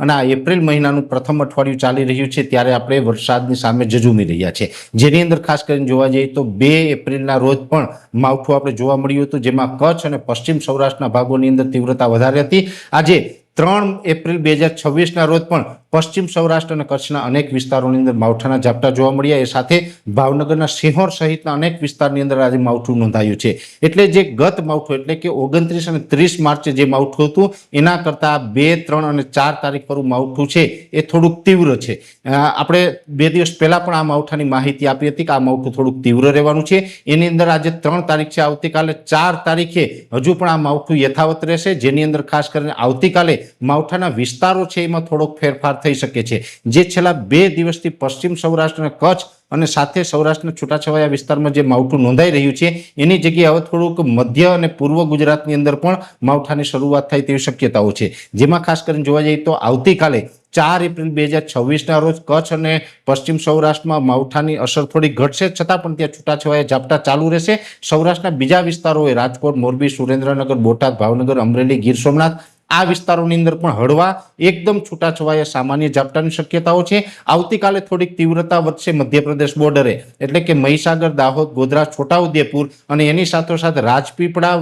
અને આ એપ્રિલ મહિનાનું પ્રથમ અઠવાડિયું ચાલી રહ્યું છે ત્યારે આપણે વરસાદની સામે ઝઝૂમી રહ્યા છે, જેની અંદર ખાસ કરીને જોવા જઈએ તો 2 એપ્રિલના રોજ પણ માવઠું આપણે જોવા મળ્યું હતું, જેમાં કચ્છ અને પશ્ચિમ સૌરાષ્ટ્રના ભાગોની અંદર તીવ્રતા વધારે હતી. આજે 3 એપ્રિલ 2026ના રોજ પણ પશ્ચિમ સૌરાષ્ટ્ર અને કચ્છના અનેક વિસ્તારોની અંદર માવઠાના ઝાપટા જોવા મળ્યા. એ સાથે ભાવનગરના સિંહોર સહિતના અનેક વિસ્તારની અંદર આજે માવઠું નોંધાયું છે. એટલે જે ગત માવઠું એટલે કે 29 અને 30 માર્ચે જે માવઠું હતું એના કરતા 2, 3 અને 4 તારીખ પરનું માવઠું છે એ થોડુંક તીવ્ર છે. આપણે 2 દિવસ પહેલા પણ આ માવઠાની માહિતી આપી હતી કે આ માવઠું થોડુંક તીવ્ર રહેવાનું છે. એની અંદર આજે 3 તારીખ છે, આવતીકાલે 4 તારીખે હજુ પણ આ માવઠું યથાવત રહેશે, જેની અંદર ખાસ કરીને આવતીકાલે માવઠાના વિસ્તારો છે એમાં થોડોક ફેરફાર થઈ શકે છે. જે છેલ્લા 2 દિવસથી પશ્ચિમ સૌરાષ્ટ્ર અને કચ્છ અને સાથે સૌરાષ્ટ્રના છૂટાછવાયા વિસ્તારમાં જે માવઠું નોંધાઈ રહ્યું છે એની જગ્યાએ હવે થોડુંક મધ્ય અને પૂર્વ ગુજરાતની અંદર પણ માવઠાની શરૂઆત થાય તેવી શક્યતાઓ છે. જેમાં ખાસ કરીને જોવા જઈએ તો આવતીકાલે 4 એપ્રિલ 2026ના રોજ કચ્છ અને પશ્ચિમ સૌરાષ્ટ્રમાં માવઠાની અસર થોડી ઘટશે, છતાં પણ ત્યાં છૂટાછવાયા ઝાપટા ચાલુ રહેશે. સૌરાષ્ટ્રના બીજા વિસ્તારોએ રાજકોટ, મોરબી, સુરેન્દ્રનગર, બોટાદ, ભાવનગર, અમરેલી, ગીર સોમનાથ આ વિસ્તારોની અંદર પણ હળવા એકદમ છૂટાછવાયા સામાન્ય ઝાપટાની શક્યતાઓ છે. આવતીકાલે થોડીક તીવ્રતા વધશે મધ્યપ્રદેશ બોર્ડરે, એટલે કે મહીસાગર, દાહોદ, ગોધરા, છોટાઉદેપુર અને એની સાથોસાથ રાજપીપળા,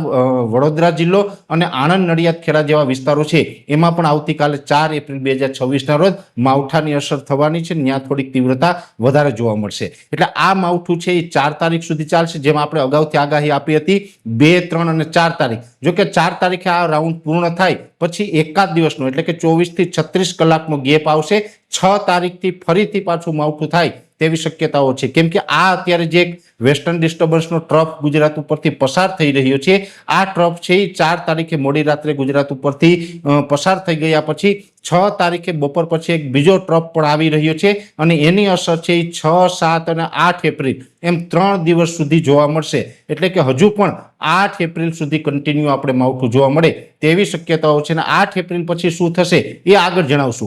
વડોદરા જિલ્લો અને આણંદ, નડિયાદ, ખેડા જેવા વિસ્તારો છે એમાં પણ આવતીકાલે 4 એપ્રિલ 2026ના રોજ માવઠાની અસર થવાની છે. ત્યાં થોડીક તીવ્રતા વધારે જોવા મળશે. એટલે આ માવઠું છે એ 4 તારીખ સુધી ચાલશે, જેમાં આપણે અગાઉથી આગાહી આપી હતી 2, 3 અને 4 તારીખ. જો કે 4 તારીખે આ રાઉન્ડ પૂર્ણ થાય પછી એકાદ દિવસનો એટલે કે 24 થી 36 કલાકનો ગેપ આવશે. 6 તારીખથી ફરીથી પાછું માવઠું થાય તેવી શક્યતાઓ છે, કેમ કે આ અત્યારે જે વેસ્ટર્ન ડિસ્ટર્બન્સનો ટ્રફ ગુજરાત ઉપરથી પસાર થઈ રહ્યો છે, આ ટ્રફ છે એ 4 તારીખે મોડી રાત્રે ગુજરાત ઉપરથી પસાર થઈ ગયા પછી 6 તારીખે બપોર પછી એક બીજો ટ્રફ પણ આવી રહ્યો છે અને એની અસર છે એ 6, 7 અને 8 એપ્રિલ એમ 3 દિવસ સુધી જોવા મળશે. એટલે કે હજુ પણ 8 એપ્રિલ સુધી કન્ટિન્યુ આપણે માવઠું જોવા મળે તેવી શક્યતાઓ છે અને 8 એપ્રિલ પછી શું થશે એ આગળ જણાવશું.